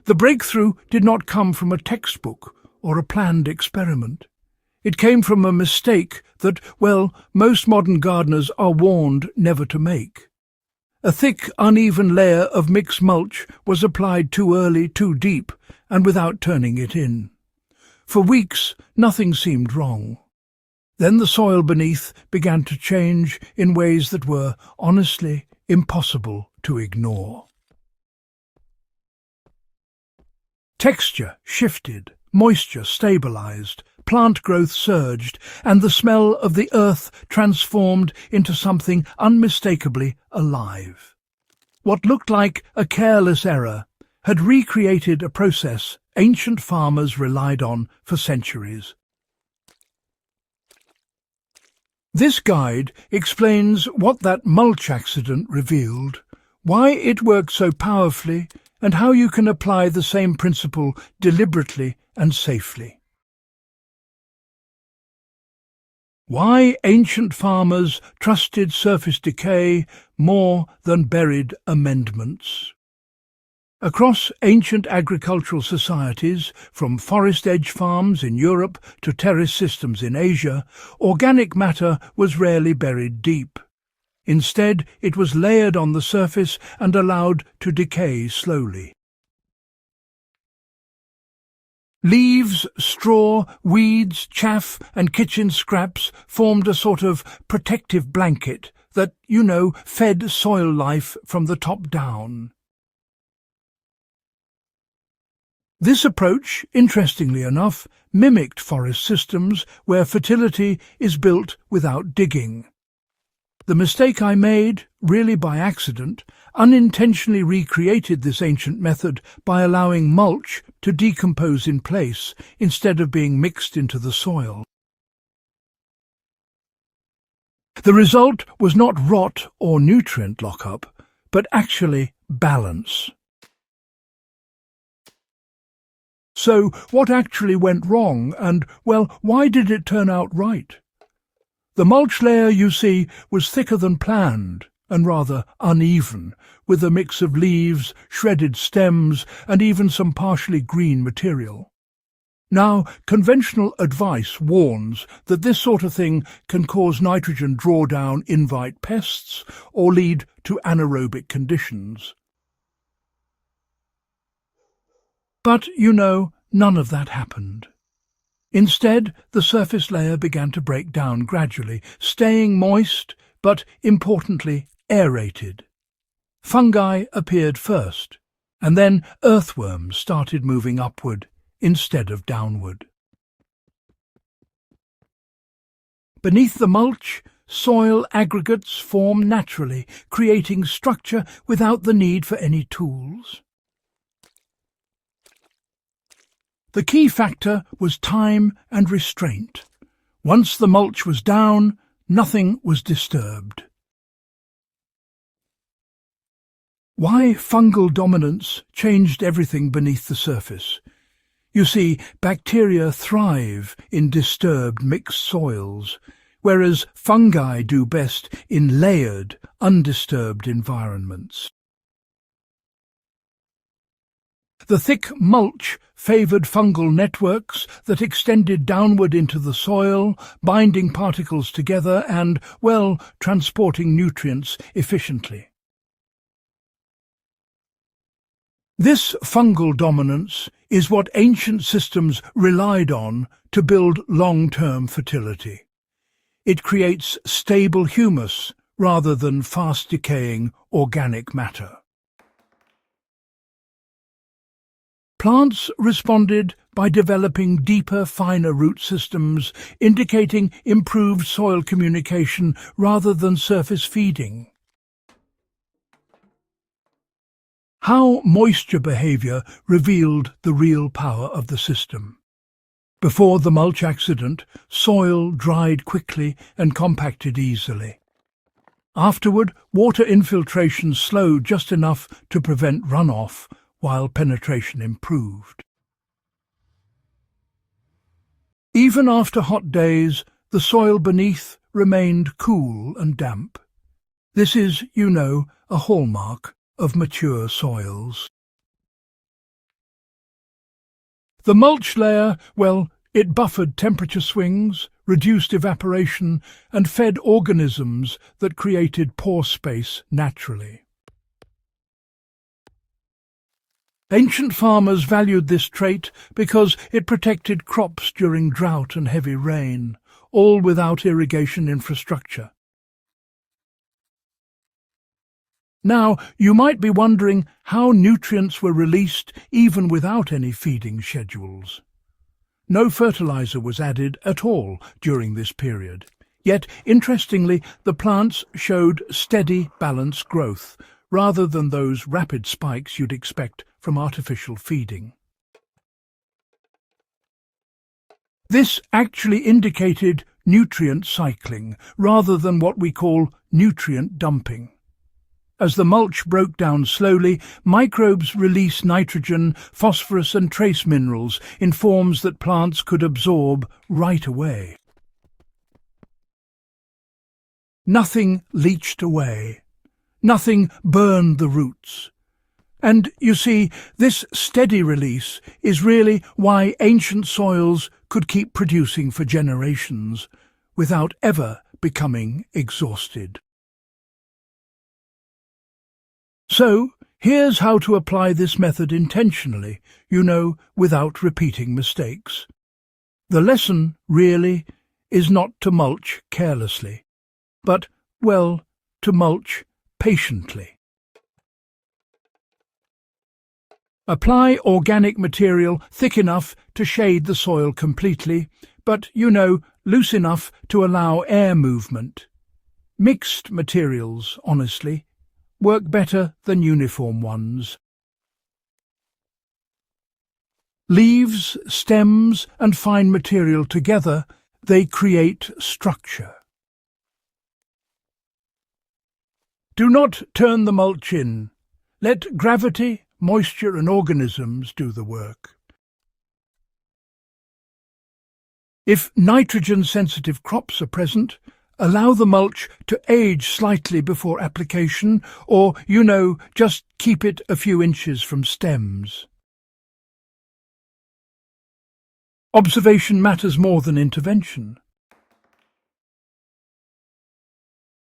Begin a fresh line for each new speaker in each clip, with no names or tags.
The breakthrough did not come from a textbook or a planned experiment. It came from a mistake that, well, most modern gardeners are warned never to make. A thick, uneven layer of mixed mulch was applied too early, too deep, and without turning it in. For weeks, nothing seemed wrong. Then the soil beneath began to change in ways that were, honestly, impossible to ignore. Texture shifted, moisture stabilized, plant growth surged, and the smell of the earth transformed into something unmistakably alive. What looked like a careless error had recreated a process ancient farmers relied on for centuries. This guide explains what that mulch accident revealed, why it worked so powerfully, and how you can apply the same principle deliberately and safely. Why ancient farmers trusted surface decay more than buried amendments. Across ancient agricultural societies, from forest edge farms in Europe to terrace systems in Asia, organic matter was rarely buried deep. Instead, it was layered on the surface and allowed to decay slowly. Leaves, straw, weeds, chaff, and kitchen scraps formed a sort of protective blanket that, fed soil life from the top down. This approach, interestingly enough, mimicked forest systems where fertility is built without digging. The mistake I made, really by accident, unintentionally recreated this ancient method by allowing mulch to decompose in place instead of being mixed into the soil. The result was not rot or nutrient lockup, but actually balance. So what actually went wrong and, why did it turn out right? The mulch layer, you see, was thicker than planned and rather uneven, with a mix of leaves, shredded stems, and even some partially green material. Now, conventional advice warns that this sort of thing can cause nitrogen drawdown, invite pests, or lead to anaerobic conditions. But, none of that happened. Instead, the surface layer began to break down gradually, staying moist, but, importantly, aerated. Fungi appeared first, and then earthworms started moving upward instead of downward. Beneath the mulch, soil aggregates form naturally, creating structure without the need for any tools. The key factor was time and restraint. Once the mulch was down, nothing was disturbed. Why fungal dominance changed everything beneath the surface? You see, bacteria thrive in disturbed mixed soils, whereas fungi do best in layered, undisturbed environments. The thick mulch favoured fungal networks that extended downward into the soil, binding particles together and, transporting nutrients efficiently. This fungal dominance is what ancient systems relied on to build long-term fertility. It creates stable humus rather than fast-decaying organic matter. Plants responded by developing deeper, finer root systems, indicating improved soil communication rather than surface feeding. How moisture behaviour revealed the real power of the system. Before the mulch accident, soil dried quickly and compacted easily. Afterward, water infiltration slowed just enough to prevent runoff, while penetration improved. Even after hot days, the soil beneath remained cool and damp. This is, a hallmark of mature soils. The mulch layer, well, it buffered temperature swings, reduced evaporation, and fed organisms that created pore space naturally. Ancient farmers valued this trait because it protected crops during drought and heavy rain, all without irrigation infrastructure. Now, you might be wondering how nutrients were released even without any feeding schedules. No fertilizer was added at all during this period. Yet, interestingly, the plants showed steady, balanced growth, rather than those rapid spikes you'd expect from artificial feeding. This actually indicated nutrient cycling, rather than what we call nutrient dumping. As the mulch broke down slowly, microbes release nitrogen, phosphorus and trace minerals in forms that plants could absorb right away. Nothing leached away. Nothing burned the roots. And, you see, this steady release is really why ancient soils could keep producing for generations without ever becoming exhausted. So, here's how to apply this method intentionally, without repeating mistakes. The lesson, really, is not to mulch carelessly, but, to mulch patiently. Apply organic material thick enough to shade the soil completely, but, loose enough to allow air movement. Mixed materials, honestly, work better than uniform ones. Leaves, stems, and fine material together, they create structure. Do not turn the mulch in. Let gravity, moisture, and organisms do the work. If nitrogen-sensitive crops are present, allow the mulch to age slightly before application, or, just keep it a few inches from stems. Observation matters more than intervention.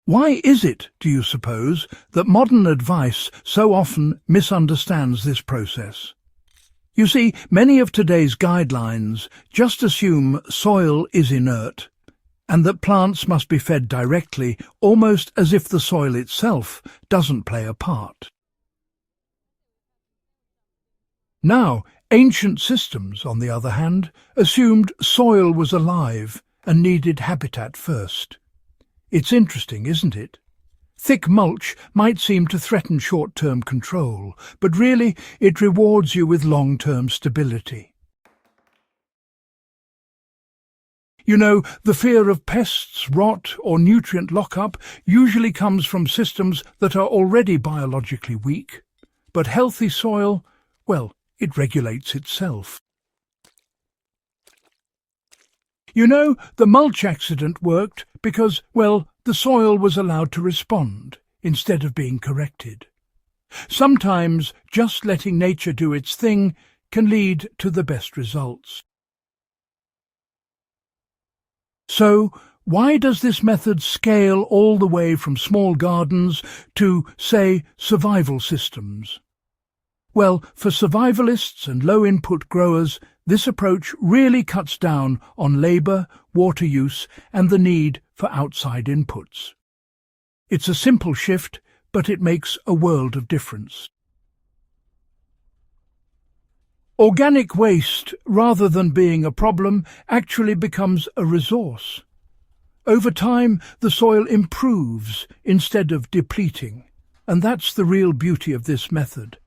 Why is it, do you suppose, that modern advice so often misunderstands this process? You see, many of today's guidelines just assume soil is inert, and that plants must be fed directly, almost as if the soil itself doesn't play a part. Now, ancient systems, on the other hand, assumed soil was alive and needed habitat first. It's interesting, isn't it? Thick mulch might seem to threaten short-term control, but really it rewards you with long-term stability. The fear of pests, rot, or nutrient lockup usually comes from systems that are already biologically weak. But healthy soil, it regulates itself. The mulch accident worked because, the soil was allowed to respond instead of being corrected. Sometimes just letting nature do its thing can lead to the best results. So, why does this method scale all the way from small gardens to, say, survival systems? Well, for survivalists and low-input growers, this approach really cuts down on labour, water use, and the need for outside inputs. It's a simple shift, but it makes a world of difference. Organic waste, rather than being a problem, actually becomes a resource. Over time, the soil improves instead of depleting, and that's the real beauty of this method.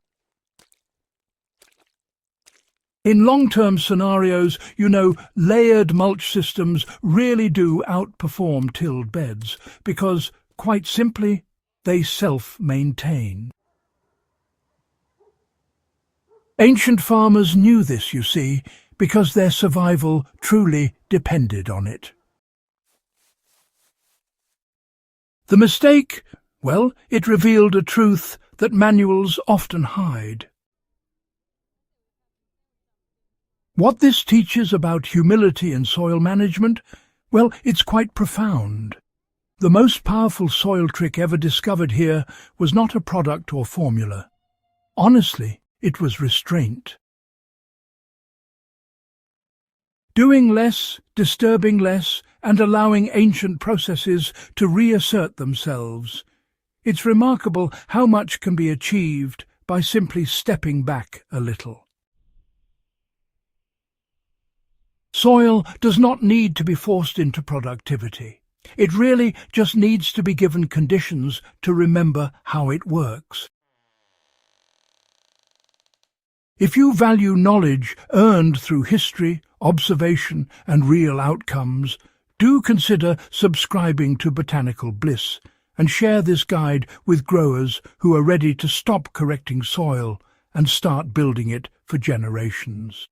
In long-term scenarios, layered mulch systems really do outperform tilled beds because, quite simply, they self-maintain. Ancient farmers knew this, you see, because their survival truly depended on it. The mistake, it revealed a truth that manuals often hide. What this teaches about humility in soil management? Well, it's quite profound. The most powerful soil trick ever discovered here was not a product or formula. Honestly, it was restraint. Doing less, disturbing less, and allowing ancient processes to reassert themselves. It's remarkable how much can be achieved by simply stepping back a little. Soil does not need to be forced into productivity. It really just needs to be given conditions to remember how it works. If you value knowledge earned through history, observation, and real outcomes, do consider subscribing to Botanical Bliss and share this guide with growers who are ready to stop correcting soil and start building it for generations.